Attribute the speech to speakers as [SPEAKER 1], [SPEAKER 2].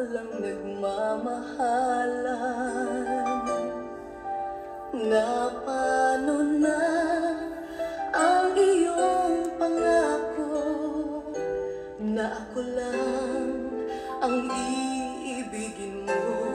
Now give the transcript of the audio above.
[SPEAKER 1] walang nagmamahalan. Na paano na ang iyong pangako na ako lang ang iibigin mo.